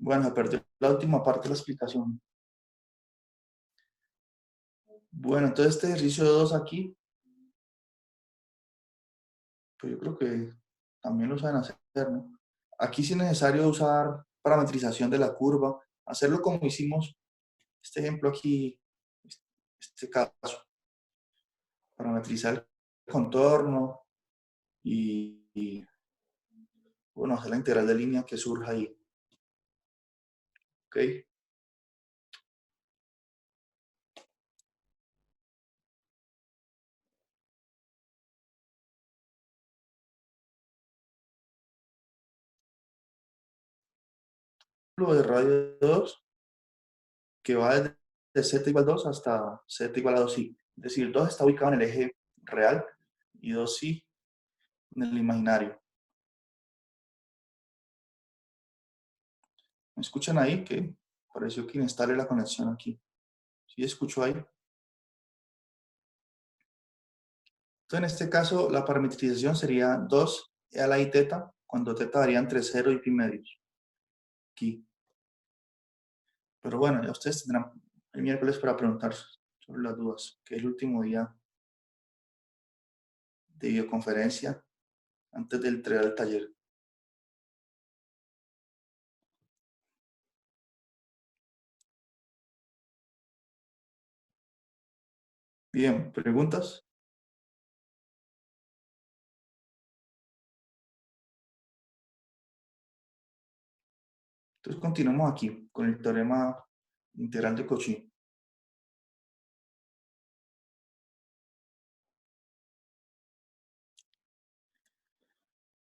Bueno, se perdió la última parte de la explicación. Bueno, entonces este ejercicio 2 aquí, pues yo creo que también lo saben hacer, ¿no? Aquí sí es necesario usar parametrización de la curva, hacerlo como hicimos este ejemplo aquí, este caso, parametrizar el contorno y, bueno, hacer la integral de línea que surja ahí, ¿ok? Lo de radio 2 que va desde z igual 2 hasta z igual a 2i. Es decir, 2 está ubicado en el eje real y 2i en el imaginario. ¿Me escuchan ahí? Que pareció que inestable la conexión aquí. ¿Sí escucho ahí? Entonces, en este caso, la parametrización sería 2 a la i teta, cuando teta varía entre 0 y pi medios. Aquí. Pero bueno, ya ustedes tendrán el miércoles para preguntar sobre las dudas, que es el último día de videoconferencia antes de entregar el taller. Bien, ¿preguntas? Entonces continuamos aquí con el teorema integral de Cauchy.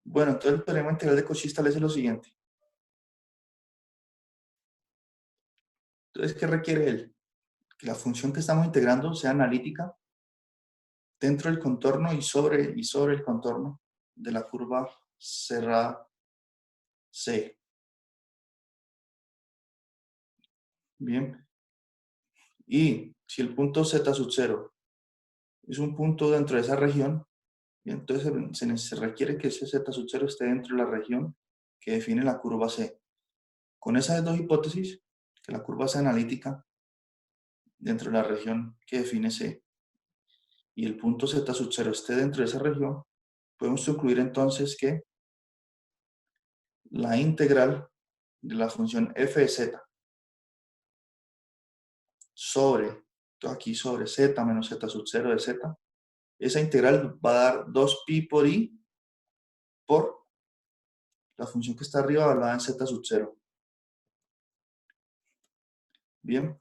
Bueno, entonces el teorema integral de Cauchy establece lo siguiente. Entonces, ¿qué requiere él? Que la función que estamos integrando sea analítica dentro del contorno y sobre el contorno de la curva cerrada C. Bien. Y si el punto Z sub 0 es un punto dentro de esa región, bien, entonces se requiere que ese Z sub 0 esté dentro de la región que define la curva C. Con esas dos hipótesis, que la curva sea analítica dentro de la región que define C y el punto Z sub 0 esté dentro de esa región, podemos concluir entonces que la integral de la función f de z sobre, aquí sobre z menos z sub 0 de z, esa integral va a dar 2pi por i por la función que está arriba evaluada en z sub 0. Bien.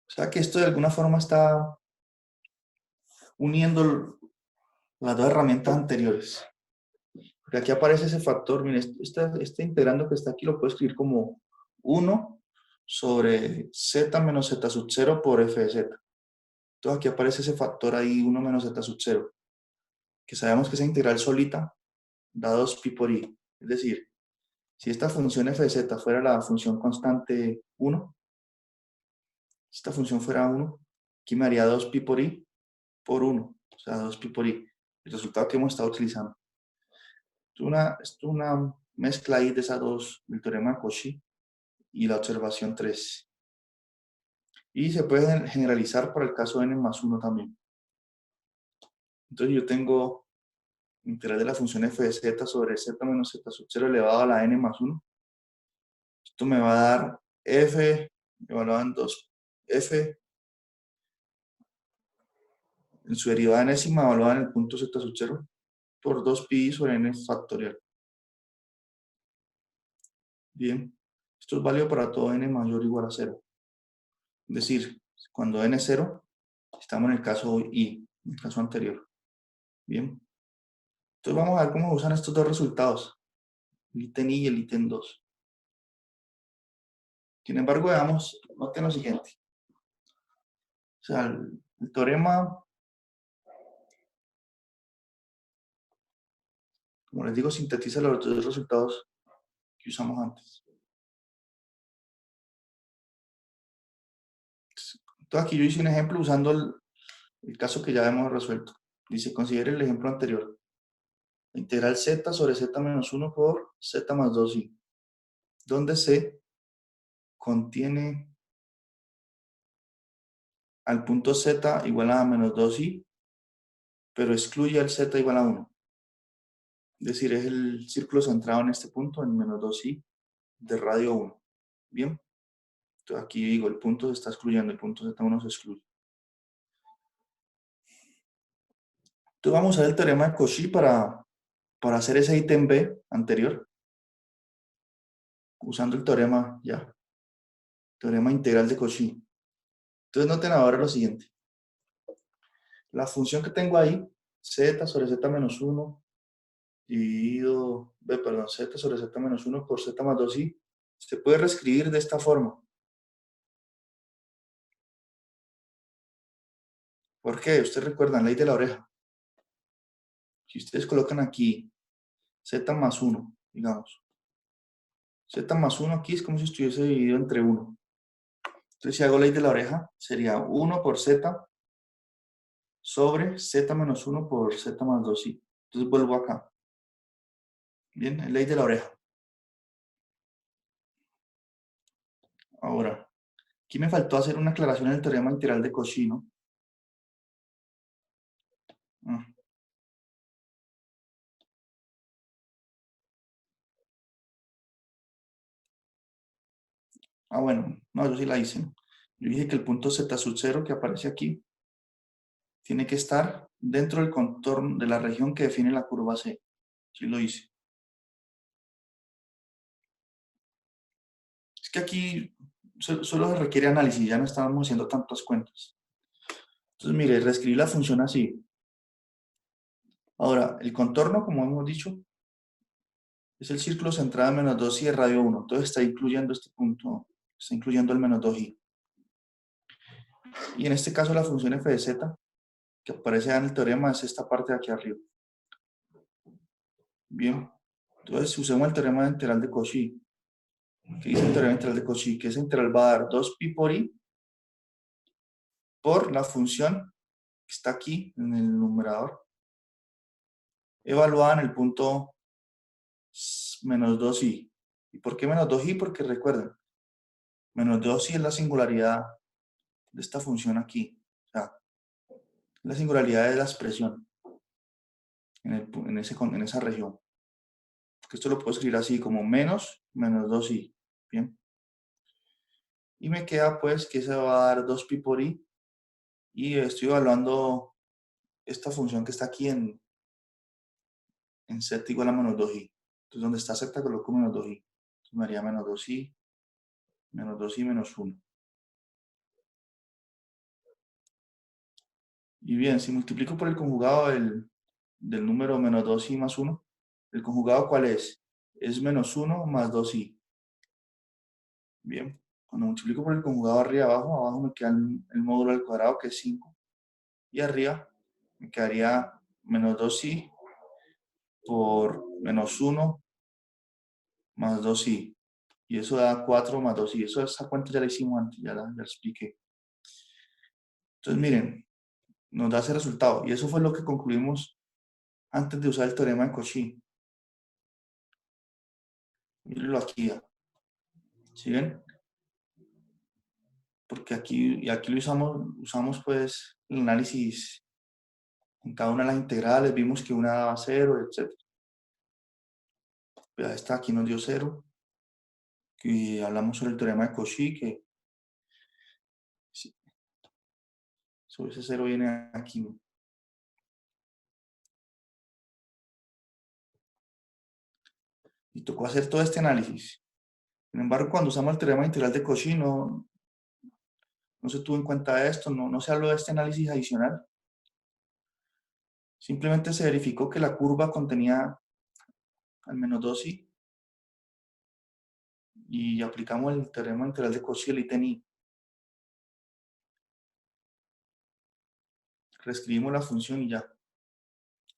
O sea que esto de alguna forma está uniendo las dos herramientas anteriores. Porque aquí aparece ese factor, miren, este integrando que está aquí lo puedo escribir como 1 sobre z menos z sub 0 por f de z. Entonces aquí aparece ese factor ahí, 1 menos z sub 0, que sabemos que esa integral solita da 2pi por i. Es decir, si esta función f de z fuera la función constante 1, si esta función fuera 1, aquí me daría 2pi por i por 1, o sea, 2pi por i, el resultado que hemos estado utilizando. Es una mezcla ahí de esas dos, el teorema de Cauchy y la observación 3. Y se puede generalizar para el caso n más 1 también. Entonces yo tengo integral de la función f de z sobre z menos z sub 0 elevado a la n más 1. Esto me va a dar f evaluado en 2f en su derivada enésima evaluada en el punto z sub 0 por 2pi sobre n factorial. Bien, esto es válido para todo n mayor o igual a 0. Es decir, cuando n es 0, estamos en el caso i, en el caso anterior. Bien, entonces vamos a ver cómo usan estos dos resultados, el ítem i y el ítem 2. Sin embargo, veamos, noten lo siguiente. O sea, el teorema, como les digo, sintetiza los dos resultados que usamos antes. Entonces aquí yo hice un ejemplo usando el caso que ya hemos resuelto. Dice, considere el ejemplo anterior. La integral z sobre z menos 1 por z más 2i, donde c contiene al punto z igual a menos 2i, pero excluye al z igual a 1. Es decir, es el círculo centrado en este punto, en menos 2i de radio 1. Bien, entonces aquí digo, el punto se está excluyendo, el punto z1 se excluye. Entonces vamos a ver el teorema de Cauchy para hacer ese ítem B anterior, usando el teorema ya, teorema integral de Cauchy. Entonces noten ahora lo siguiente. La función que tengo ahí, z sobre z menos 1, dividido, perdón, z sobre z menos 1 por z más 2i, se puede reescribir de esta forma. ¿Por qué? Ustedes recuerdan, ley de la oreja. Si ustedes colocan aquí z más 1, digamos, z más 1 aquí es como si estuviese dividido entre 1. Entonces, si hago ley de la oreja, sería 1 por z sobre z menos 1 por z más 2i. Entonces vuelvo acá. Bien, ley de la oreja. Ahora, aquí me faltó hacer una aclaración en el teorema integral de Cauchy, ¿no? Bueno, no, yo sí la hice. Yo dije que el punto z sub 0 que aparece aquí tiene que estar dentro del contorno de la región que define la curva C. Sí lo hice. Es que aquí solo se requiere análisis, ya no estamos haciendo tantas cuentas. Entonces, mire, reescribí la función así. Ahora, el contorno, como hemos dicho, es el círculo centrado en menos 2i de radio 1. Entonces está incluyendo este punto, está incluyendo el menos 2i. Y en este caso la función f de z, que aparece en el teorema, es esta parte de aquí arriba. Bien, entonces usemos el teorema integral de Cauchy. ¿Qué dice el teorema integral de Cauchy? Que esa integral va a dar 2pi por i por la función que está aquí en el numerador, evaluada en el punto menos 2i. ¿Y por qué menos 2i? Porque recuerden, menos 2i es la singularidad de esta función aquí. O sea, la singularidad de la expresión en esa región. Que esto lo puedo escribir así como menos 2i. Bien. Y me queda pues que se va a dar 2pi por i. Y estoy evaluando esta función que está aquí en z igual a menos 2i. Entonces, donde está z coloco menos 2i. Entonces, me haría menos 2i, menos 1. Y bien, si multiplico por el conjugado del número menos 2i más 1, ¿el conjugado cuál es? Es menos 1 más 2i. Bien, cuando multiplico por el conjugado arriba y abajo me queda el módulo al cuadrado que es 5. Y arriba me quedaría menos 2i por menos 1 más 2i. Y eso da 4 más 2i. Esa cuenta ya la hicimos antes, ya la expliqué. Entonces, miren, nos da ese resultado. Y eso fue lo que concluimos antes de usar el teorema de Cauchy. Mírenlo aquí ya. ¿Sí ven? Porque aquí lo usamos pues el análisis en cada una de las integrales. Vimos que una daba 0, etc. Pero esta aquí nos dio 0. Y hablamos sobre el teorema de Cauchy, que sobre ese 0 viene aquí. Y tocó hacer todo este análisis. Sin embargo, cuando usamos el teorema integral de Cauchy, no se tuvo en cuenta esto, no se habló de este análisis adicional. Simplemente se verificó que la curva contenía al menos 2i y aplicamos el teorema integral de Cauchy, el ítem i. Reescribimos la función y ya.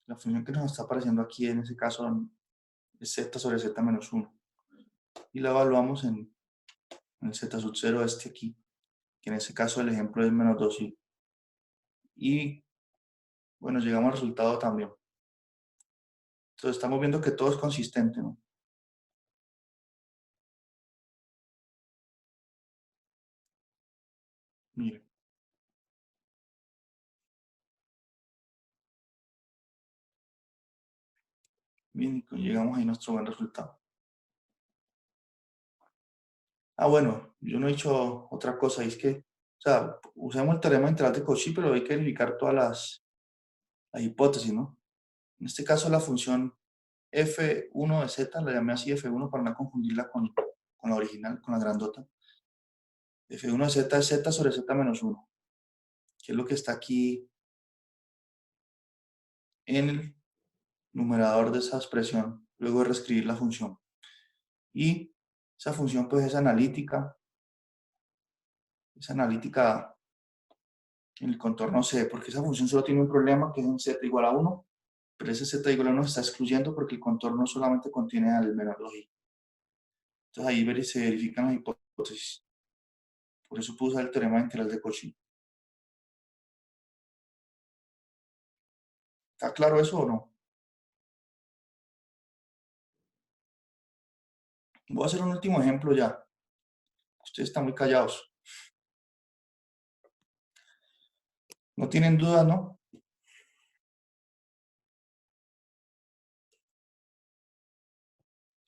La función que nos está apareciendo aquí, en ese caso, es z sobre z menos 1. Y la evaluamos en el z sub 0 este aquí, que en ese caso el ejemplo es menos 2i. Y bueno, llegamos al resultado también. Entonces estamos viendo que todo es consistente, ¿no? Mire, bien, llegamos ahí a nuestro buen resultado. Ah, bueno, yo no he dicho otra cosa, y es que, o sea, usamos el teorema integral de Cauchy, pero hay que verificar todas las hipótesis, ¿no? En este caso, la función f1 de z, la llamé así f1 para no confundirla con la original, con la grandota. f1 de z es z sobre z menos 1, que es lo que está aquí en el numerador de esa expresión, luego de reescribir la función. Y esa función pues es analítica en el contorno C, porque esa función solo tiene un problema que es en z igual a 1, pero ese z igual a 1 se está excluyendo porque el contorno solamente contiene al menor lógico. Entonces ahí se verifican las hipótesis. Por eso puse el teorema integral de Cauchy. ¿Está claro eso o no? Voy a hacer un último ejemplo ya. Ustedes están muy callados. ¿No tienen dudas, no?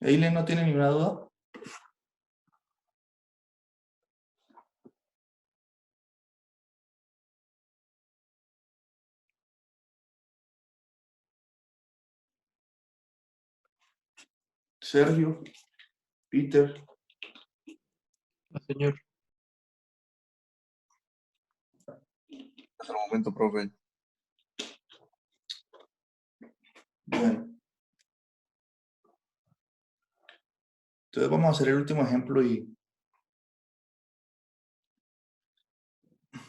¿Eileen no tiene ninguna duda? Sergio, Peter. Señor, hasta el momento, profe. Bueno, entonces vamos a hacer el último ejemplo y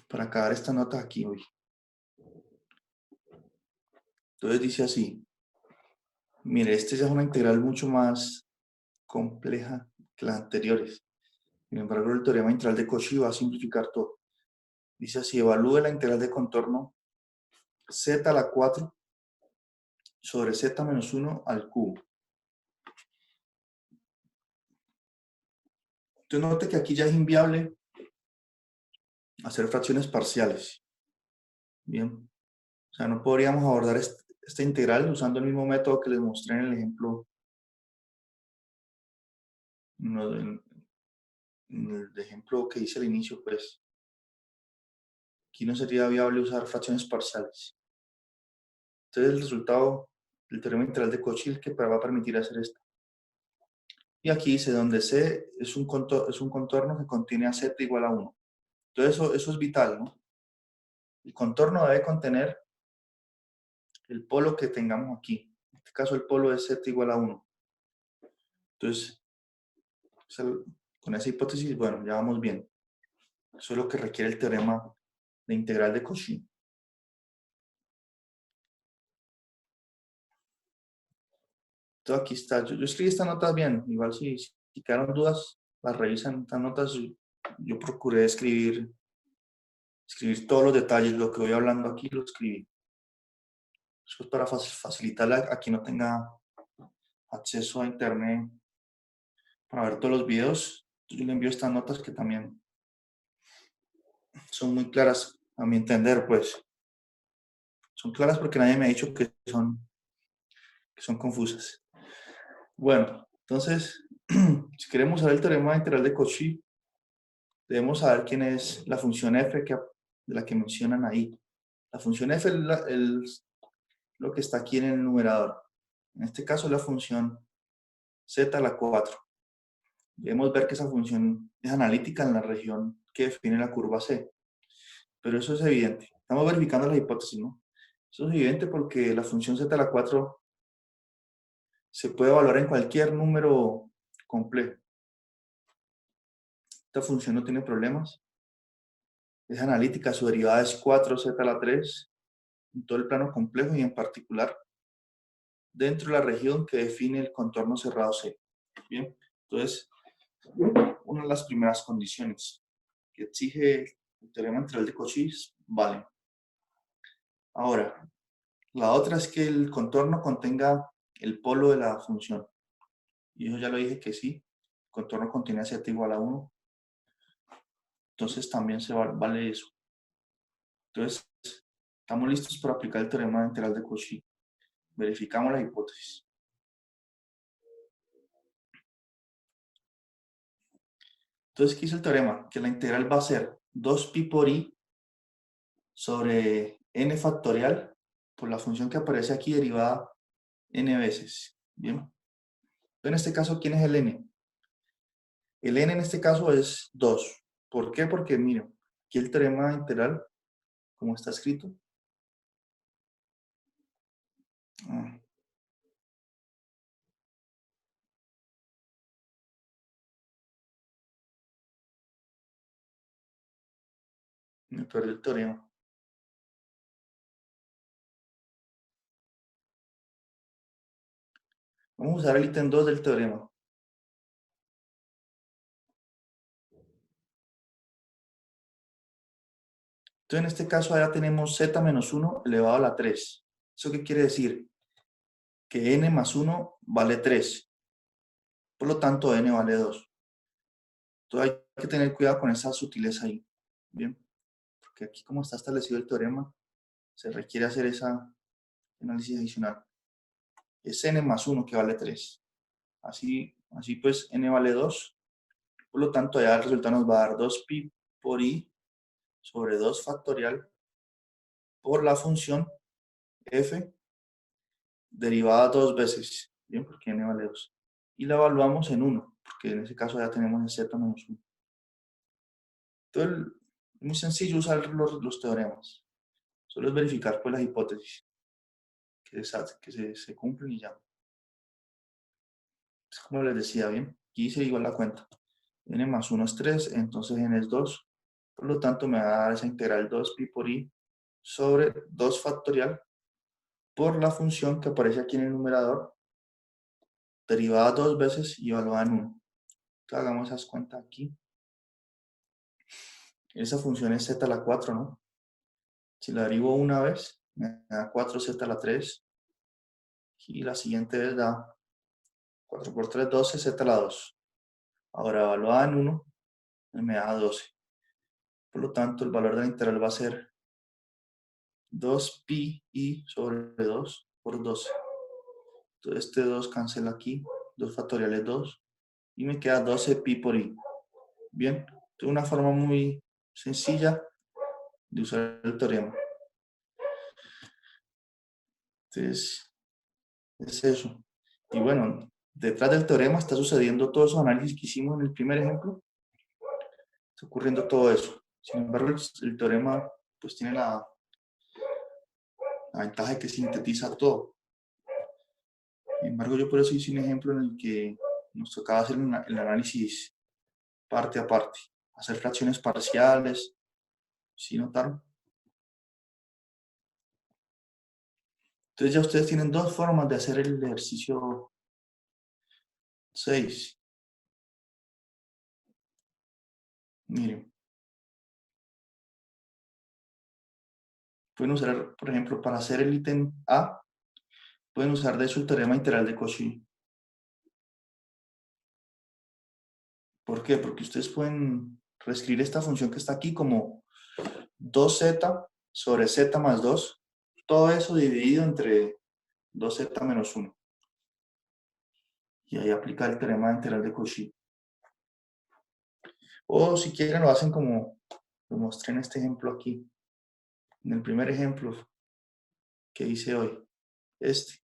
para acabar esta nota aquí hoy. Entonces dice así. Mire, este ya es una integral mucho más compleja que las anteriores. Sin embargo, el teorema integral de Cauchy va a simplificar todo. Dice así, evalúe la integral de contorno z a la 4 sobre z menos 1 al cubo. Entonces note que aquí ya es inviable hacer fracciones parciales. Bien, o sea, no podríamos abordar esta integral usando el mismo método que les mostré en el ejemplo, en el ejemplo que hice al inicio, pues aquí no sería viable usar fracciones parciales. Entonces el resultado del teorema integral de Cauchy que va a permitir hacer esto. Y aquí dice donde C es un contorno que contiene a Z igual a 1. Entonces eso es vital, ¿no? El contorno debe contener el polo que tengamos aquí. En este caso el polo es Z igual a 1. Entonces, con esa hipótesis, bueno, ya vamos bien. Eso es lo que requiere el teorema de integral de Cauchy. Entonces aquí está. Yo escribí estas notas bien. Igual si quedaron dudas, las revisan. Estas notas yo procuré escribir todos los detalles. Lo que voy hablando aquí lo escribí. Eso es para facilitar a quien no tenga acceso a internet para ver todos los videos. Yo le envío estas notas que también son muy claras a mi entender, pues. Son claras porque nadie me ha dicho que son confusas. Bueno, entonces, si queremos saber el teorema integral de Cauchy, debemos saber quién es la función f de la que mencionan ahí. La función f es lo que está aquí en el numerador. En este caso, la función z a la 4. Debemos ver que esa función es analítica en la región que define la curva C. Pero eso es evidente. Estamos verificando la hipótesis, ¿no? Eso es evidente porque la función z a la 4 se puede evaluar en cualquier número complejo. Esta función no tiene problemas. Es analítica, su derivada es 4z a la 3 en todo el plano complejo y en particular dentro de la región que define el contorno cerrado C. Bien, entonces, una de las primeras condiciones que exige el teorema integral de Cauchy vale. Ahora, la otra es que el contorno contenga el polo de la función. Y eso ya lo dije que sí. El contorno contiene z igual a 1. Entonces también vale eso. Entonces, estamos listos para aplicar el teorema de integral de Cauchy. Verificamos la hipótesis. Entonces, ¿qué dice el teorema? Que la integral va a ser 2pi por i sobre n factorial por la función que aparece aquí derivada n veces. Bien. Entonces, en este caso, ¿quién es el n? El n en este caso es 2. ¿Por qué? Porque, miren, aquí el teorema integral, como está escrito. Ah, me perdí el teorema. Vamos a usar el ítem 2 del teorema. Entonces, en este caso, ahora tenemos z menos 1 elevado a la 3. ¿Eso qué quiere decir? Que n más 1 vale 3. Por lo tanto, n vale 2. Entonces, hay que tener cuidado con esa sutileza ahí. Bien. Porque aquí, como está establecido el teorema, se requiere hacer ese análisis adicional. Es n más 1 que vale 3. Así pues, n vale 2. Por lo tanto, ya el resultado nos va a dar 2pi por i sobre 2 factorial por la función f derivada dos veces, ¿bien? Porque n vale 2. Y la evaluamos en 1, porque en ese caso ya tenemos el z menos 1. Entonces, es muy sencillo usar los teoremas. Solo es verificar pues las hipótesis que se cumplen y ya. Es como les decía, ¿bien? Aquí hice igual la cuenta. N más 1 es 3, entonces n es 2. Por lo tanto, me va a dar esa integral 2pi por i sobre 2 factorial por la función que aparece aquí en el numerador, derivada dos veces y evaluada en 1. Entonces, hagamos esas cuentas aquí. Esa función es z a la 4, ¿no? Si la derivo una vez, me da 4z a la 3. Y la siguiente vez da 4 por 3, 12, z a la 2. Ahora, evaluada en 1, me da 12. Por lo tanto, el valor de la integral va a ser 2pi i sobre 2 por 12. Entonces, este 2 cancela aquí. 2 factoriales 2. Y me queda 12pi por i. Bien. Es una forma muy sencilla de usar el teorema. Entonces, es eso. Y bueno, detrás del teorema está sucediendo todos esos análisis que hicimos en el primer ejemplo. Está ocurriendo todo eso. Sin embargo, el teorema pues tiene la ventaja de que sintetiza todo. Sin embargo, yo por eso hice un ejemplo en el que nos tocaba hacer el análisis parte a parte, hacer fracciones parciales. ¿Sí notaron? Entonces ya ustedes tienen dos formas de hacer el ejercicio 6. Miren, pueden usar, por ejemplo, para hacer el ítem A, pueden usar de hecho el teorema integral de Cauchy. ¿Por qué? Porque ustedes pueden reescribir esta función que está aquí como 2z sobre z más 2. Todo eso dividido entre 2z menos 1. Y ahí aplicar el teorema integral de Cauchy. O si quieren lo hacen como lo mostré en este ejemplo aquí. En el primer ejemplo que hice hoy.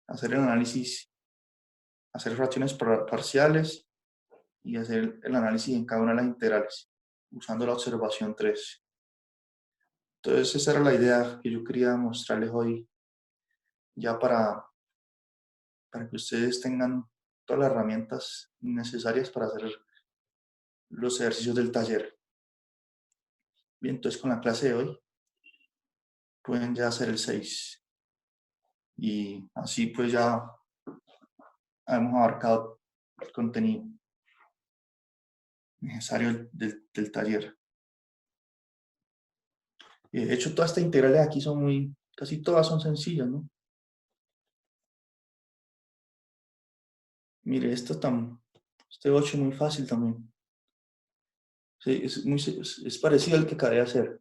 Hacer el análisis, hacer fracciones parciales y hacer el análisis en cada una de las integrales, usando la observación 3. Entonces esa era la idea que yo quería mostrarles hoy, ya para que ustedes tengan todas las herramientas necesarias para hacer los ejercicios del taller. Bien, entonces con la clase de hoy pueden ya hacer el 6. Y así pues ya hemos abarcado el contenido necesario del taller. Y de hecho, todas estas integrales aquí son casi todas son sencillas, ¿no? Mire, este 8 muy fácil también. Sí, es parecido al que acabé de hacer.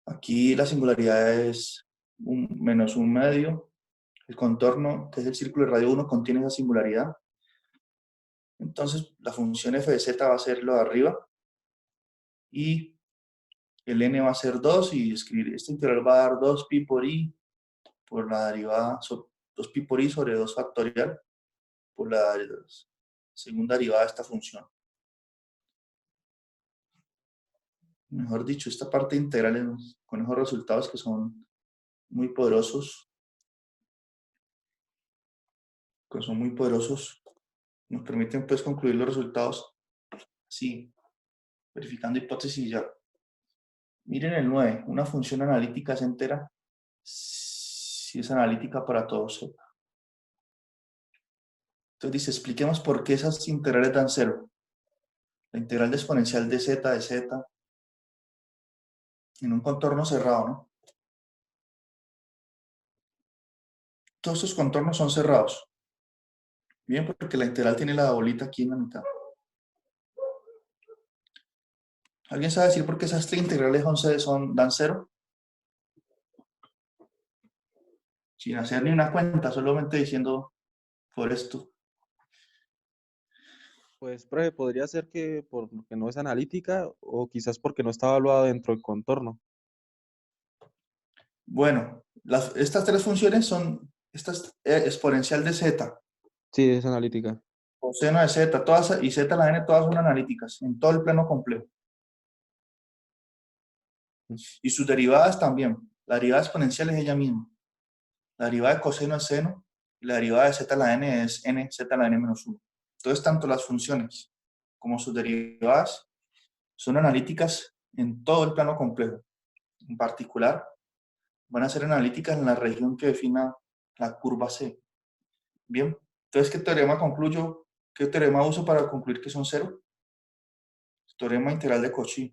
Aquí la singularidad es menos un medio. El contorno, que es el círculo de radio 1, contiene esa singularidad. Entonces, la función f de z va a ser lo de arriba y el n va a ser 2 y escribir este integral va a dar 2pi por i por la derivada, 2pi por i sobre 2 factorial por la segunda derivada de esta función. Mejor dicho, esta parte integral con esos resultados que son muy poderosos, nos permiten pues concluir los resultados así, verificando hipótesis ya. Miren el 9, una función analítica es entera si es analítica para todos z. Entonces dice, expliquemos por qué esas integrales dan cero. La integral de exponencial de z en un contorno cerrado, ¿no? Todos estos contornos son cerrados. Bien, porque la integral tiene la bolita aquí en la mitad. ¿Alguien sabe decir por qué esas tres integrales dan cero? Sin hacer ni una cuenta, solamente diciendo por esto. Pues, profe, podría ser que porque no es analítica o quizás porque no está evaluada dentro del contorno. Bueno, estas tres funciones son exponencial de z, Sí, es analítica. coseno de z, todas, y z a la n, todas son analíticas, en todo el plano complejo. Y sus derivadas también. La derivada exponencial es ella misma. La derivada de coseno es seno, y la derivada de z a la n es n, z a la n menos 1. Entonces, tanto las funciones como sus derivadas son analíticas en todo el plano complejo. En particular, van a ser analíticas en la región que defina la curva C. Bien, entonces, ¿qué teorema concluyo? ¿Qué teorema uso para concluir que son cero? El teorema integral de Cauchy.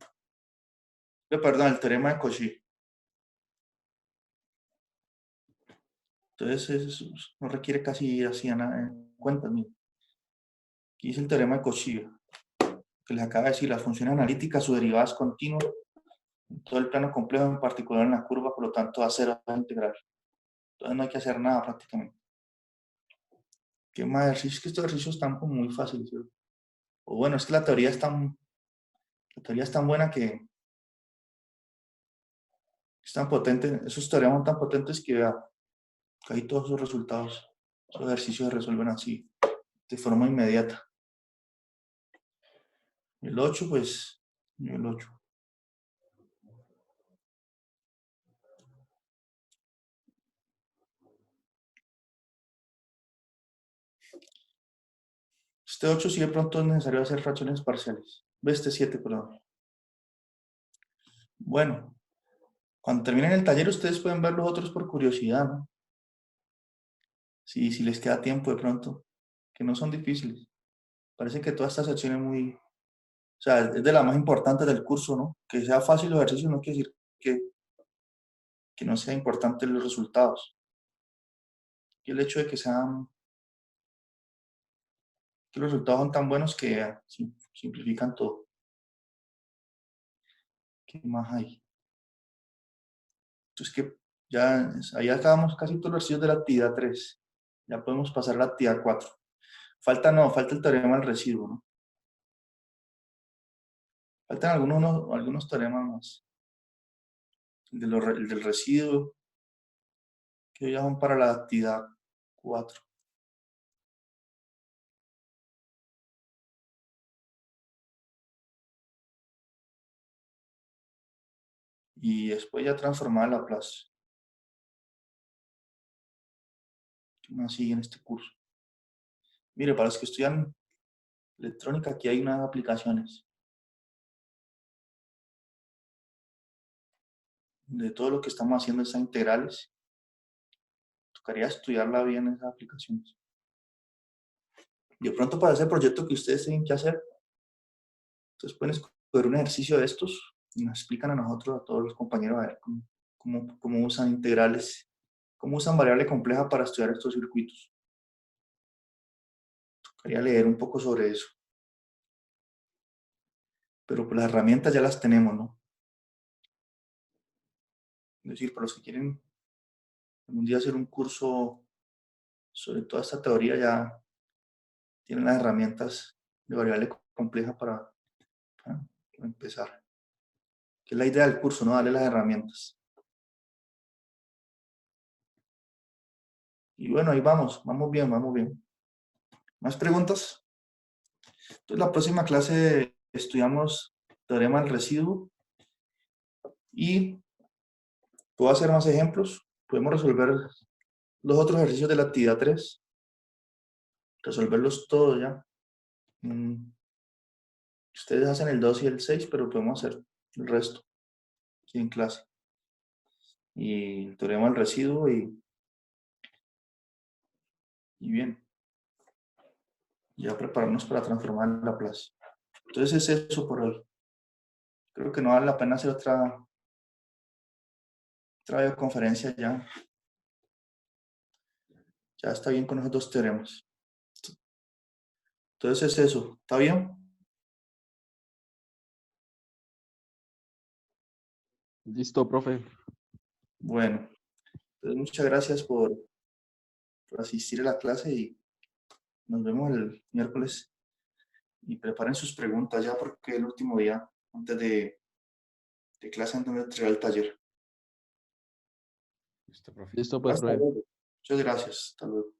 Perdón, el teorema de Cauchy. Entonces, eso no requiere casi ir así en cuenta. Aquí dice el teorema de Cauchy, que les acaba de decir, las funciones analíticas, su derivada es continua en todo el plano complejo, en particular en la curva, por lo tanto, a cero a integral. Entonces, no hay que hacer nada prácticamente. ¿Qué más ejercicios? Que estos ejercicios están como muy fáciles, ¿sí? O bueno, es que la teoría es tan buena que es tan potente, esos teoremas son tan potentes que vea, que ahí todos esos resultados, esos ejercicios se resuelven así, de forma inmediata. El 8, pues, el 8. Este 8 sí de pronto es necesario hacer fracciones parciales. Ve este 7, perdón. Bueno, cuando terminen el taller ustedes pueden ver los otros por curiosidad, ¿no? Si les queda tiempo de pronto, que no son difíciles. Parece que toda esta sección es muy, o sea, es de las más importantes del curso, ¿no? Que sea fácil los ejercicios no quiere decir que no sea importante los resultados. Y el hecho de que los resultados son tan buenos que simplifican todo. ¿Qué más hay? Entonces, que ya ahí acabamos casi todos los ejercicios de la actividad 3. Ya podemos pasar a la actividad 4. Falta el teorema del residuo, ¿no? Faltan algunos teoremas más. El del residuo, que ya son para la actividad 4. Y después ya transformar la Laplace. ¿Qué más sigue en este curso? Mire, para los que estudian electrónica, aquí hay unas aplicaciones de todo lo que estamos haciendo, esas integrales. Tocaría estudiarla bien esas aplicaciones. De pronto para ese proyecto que ustedes tienen que hacer, entonces pueden escoger un ejercicio de estos y nos explican a nosotros, a todos los compañeros, a ver cómo usan integrales, cómo usan variable compleja para estudiar estos circuitos. Quería leer un poco sobre eso. Pero pues las herramientas ya las tenemos, ¿no? Es decir, para los que quieren un día hacer un curso sobre toda esta teoría, ya tienen las herramientas de variable compleja para empezar. Que es la idea del curso, ¿no? Darle las herramientas. Y bueno, ahí vamos bien, vamos bien. ¿Más preguntas? Entonces, la próxima clase estudiamos teorema del residuo y puedo hacer más ejemplos. Podemos resolver los otros ejercicios de la actividad 3. Resolverlos todos ya. Ustedes hacen el 2 y el 6, pero podemos hacer el resto aquí en clase. Y el teorema del residuo y bien. Ya prepararnos para transformar la plaza. Entonces es eso por hoy. Creo que no vale la pena hacer otra videoconferencia ya. Ya está bien con esos dos teoremas. Entonces es eso. ¿Está bien? Listo, profe. Bueno. Entonces muchas gracias por asistir a la clase y nos vemos el miércoles. Y preparen sus preguntas ya porque es el último día antes de clase, antes de entregar el taller. Listo, profe. Listo, pues, Hasta profe. luego. Muchas gracias. Hasta luego.